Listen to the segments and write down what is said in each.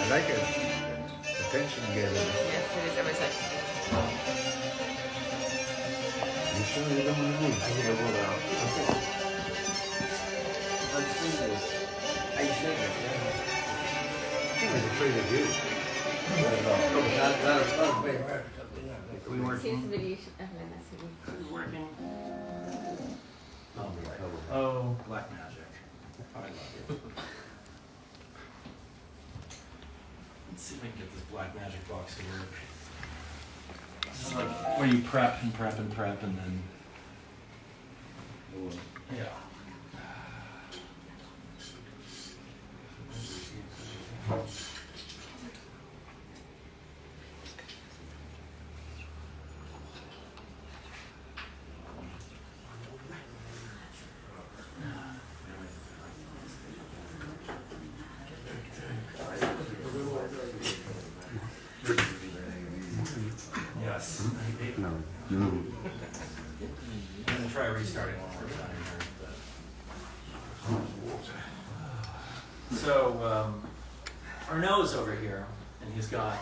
like it. Attention gathering. Yes, it is ever such. You sure you don't want to move? I think I will now. Let's do this. Are you serious? I was afraid of you. Not afraid. If we weren't Seems that you should. Working. I'll be in trouble. Oh, black magic. I love it. Let's see if I can get this black magic box to work. This is like where you prep and prep and prep and then. Yeah. Yes. No. I'm gonna try restarting one more time here. So, Arnaud's over here, and he's got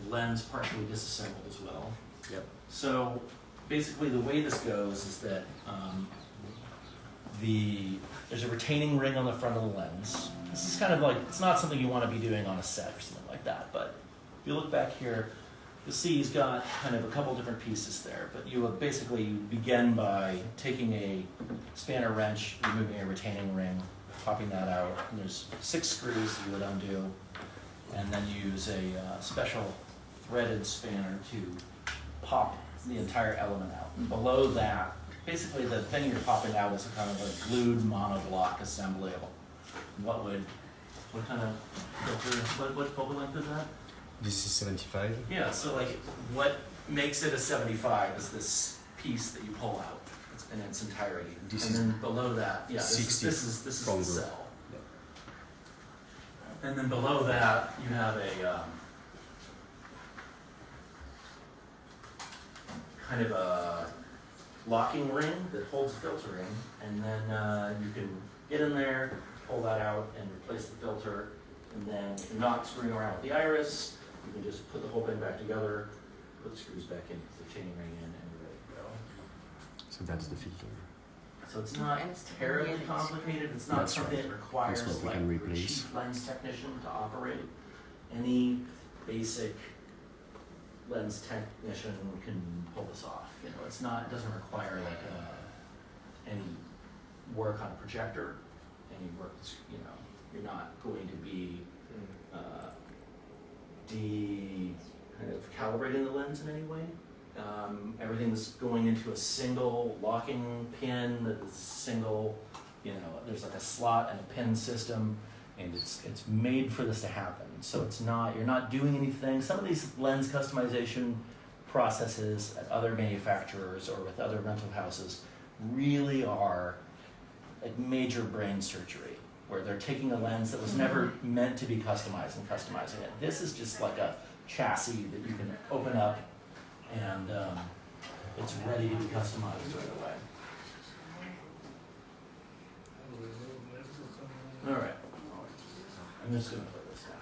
lens partially disassembled as well. Yep. So, basically, the way this goes is that there's a retaining ring on the front of the lens. This is kind of like, it's not something you want to be doing on a set or something like that, but if you look back here, you'll see he's got kind of a couple different pieces there, but you would basically begin by taking a spanner wrench, removing a retaining ring, popping that out, and there's 6 screws you would undo, and then use a special threaded spanner to pop the entire element out. And below that, basically the thing you're popping out is a kind of a glued monoblock assembly. What kind of filter, what focal length is that? This is 75. Yeah, so like what makes it a 75 is this piece that you pull out in its entirety. This and is then below that, yeah, this is the cell. Yeah. And then below that you have a kind of a locking ring that holds the filter in, and then you can get in there, pull that out and replace the filter, and then if you're not screwing around with the iris, you can just put the whole thing back together, put the screws back in, put the chaining ring in, and you're ready to go. So that's the filter. So it's not And it's terribly really complicated. It's not That's something right. that requires That's what we like can a replace. chief lens technician to operate. Any basic lens technician can pull this off. You know, it's not. It doesn't require like any work on a projector. Any work. You know, you're not going to be kind of calibrating the lens in any way. Everything is going into a single locking pin that is single, you know, there's like a slot and a pin system, and it's made for this to happen. So it's not, you're not doing anything. Some of these lens customization processes at other manufacturers or with other rental houses really are like major brain surgery, where they're taking a lens that was never meant to be customized and customizing it. This is just like a chassis that you can open up and it's ready to be customized right away. All right, I'm just gonna put this down.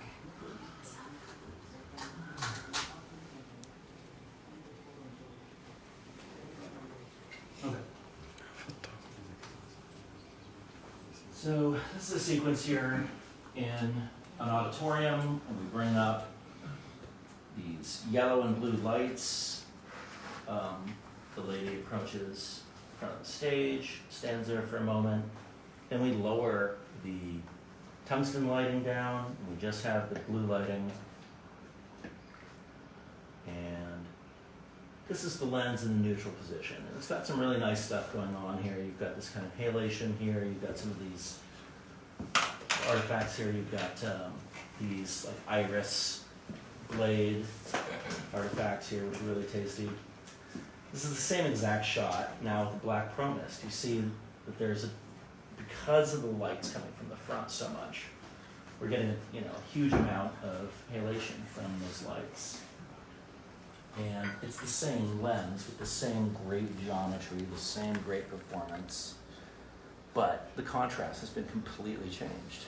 Okay. So this is a sequence here in an auditorium, and we bring up these yellow and blue lights. The lady approaches the front of the stage, stands there for a moment. Then we lower the tungsten lighting down, and we just have the blue lighting. And this is the lens in the neutral position. And it's got some really nice stuff going on here. You've got this kind of halation here. You've got some of these artifacts here. You've got these like iris blade artifacts here, which are really tasty. This is the same exact shot now with the black pro mist. You see that there's because of the lights coming from the front so much, we're getting a huge amount of halation from those lights. And it's the same lens with the same great geometry, the same great performance, but the contrast has been completely changed.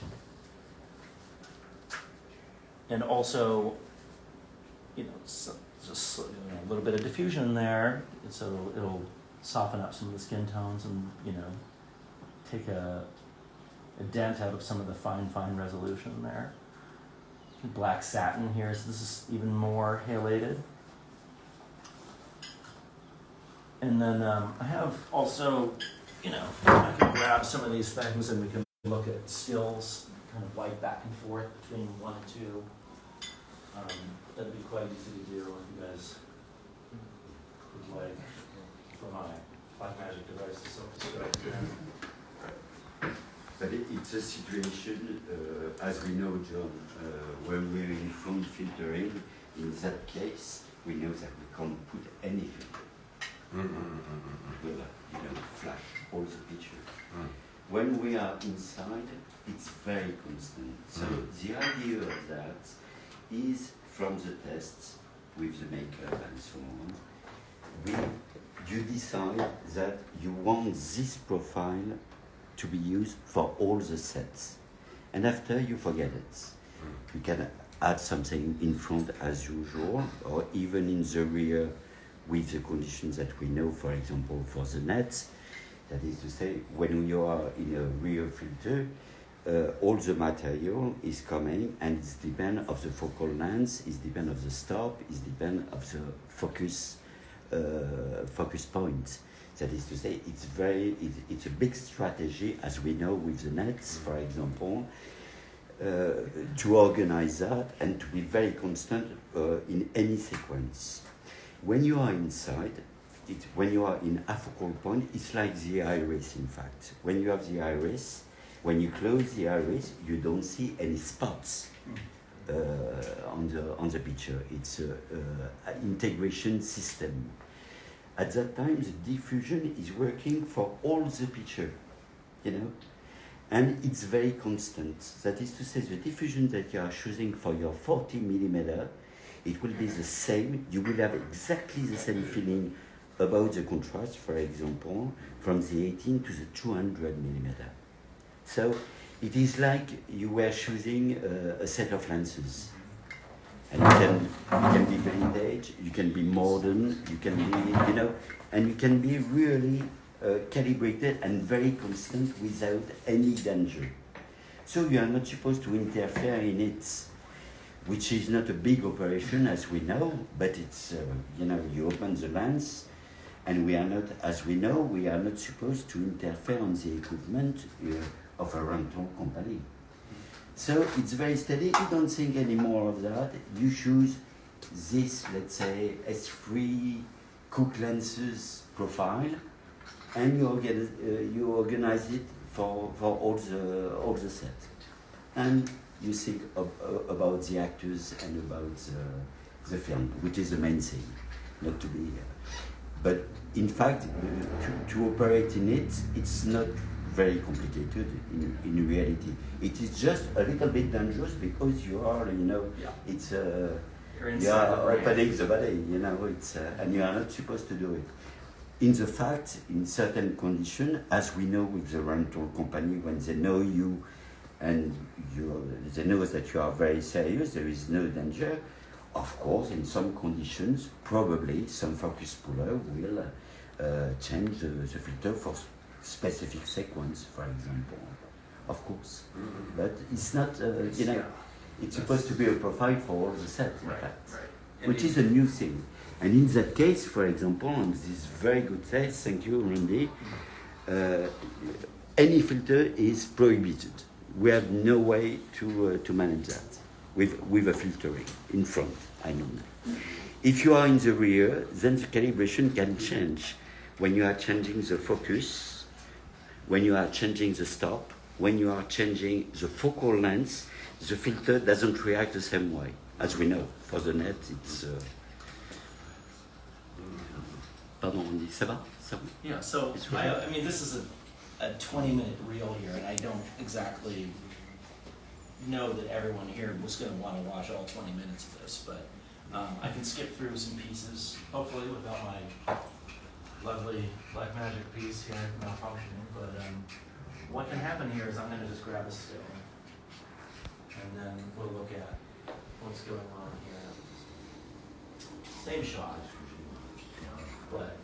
and also, just a little bit of diffusion in there, so it'll soften up some of the skin tones and take a dent out of some of the fine resolution there. Black satin here, so this is even more halated. And then I have also, I can grab some of these things and we can look at stills, kind of light back and forth between 1 and 2. That'd be quite easy to do if you guys would like for my Black Magic device to self-destruct. But it's a situation, as we know, John, when we're in front filtering, in that case, we know that we can't put any filter. It will, flash all the pictures. When we are inside, it's very constant. So the idea of that is from the tests with the makeup and so on, you decide that you want this profile to be used for all the sets. And after you forget it. You can add something in front as usual, or even in the rear with the conditions that we know, for example, for the nets. That is to say, when you are in a rear filter, all the material is coming and it's depend of the focal length, it's depend of the stop, it's depend of the focus point. That is to say, it's a big strategy, as we know with the nets, for example, to organize that and to be very constant in any sequence. When you are inside, when you are in a focal point, it's like the iris, in fact. When you have the iris, when you close the iris, you don't see any spots on the picture. It's an integration system. At that time, the diffusion is working for all the picture, and it's very constant. That is to say, the diffusion that you are choosing for your 40 millimeter, it will be the same. You will have exactly the same feeling about the contrast, for example, from the 18 to the 200 millimeter. So it is like you were choosing a set of lenses. And you can be vintage, you can be modern, you can be, and you can be really calibrated and very constant without any danger. So you are not supposed to interfere in it, which is not a big operation as we know, but it's, you open the lens, and we are not, as we know, we are not supposed to interfere on the equipment of a rental company. So it's very steady. You don't think anymore of that. You choose this, let's say, S3 Cook lenses profile, and you organize it for all the set. And you think about the actors and about the film, which is the main thing, not to be. But in fact, to operate in it, it's not very complicated in reality. It is just a little bit dangerous because you are, it's you are opening the body, it's and you are not supposed to do it. In the fact, in certain conditions, as we know with the rental company, when they know you and they know that you are very serious, there is no danger. Of course, in some conditions, probably some focus puller will change the filter for specific sequence, for example, of course. But it's not, it's supposed to be a profile for all the sets, in fact, which is a new thing. And in that case, for example, on this very good test, thank you, Randy, any filter is prohibited. We have no way to manage that with a filtering in front, I mean. If you are in the rear, then the calibration can change when you are changing the focus, when you are changing the stop, when you are changing the focal length, the filter doesn't react the same way. As we know, for the net, it's... Pardon, on dit, ça va? Yeah, so, I mean, this is a 20-minute reel here, and I don't exactly know that everyone here was going to want to watch all 20 minutes of this, but I can skip through some pieces, hopefully without my lovely Black Magic piece here malfunctioning, but what can happen here is I'm going to just grab a still, and then we'll look at what's going on here. Same shot, but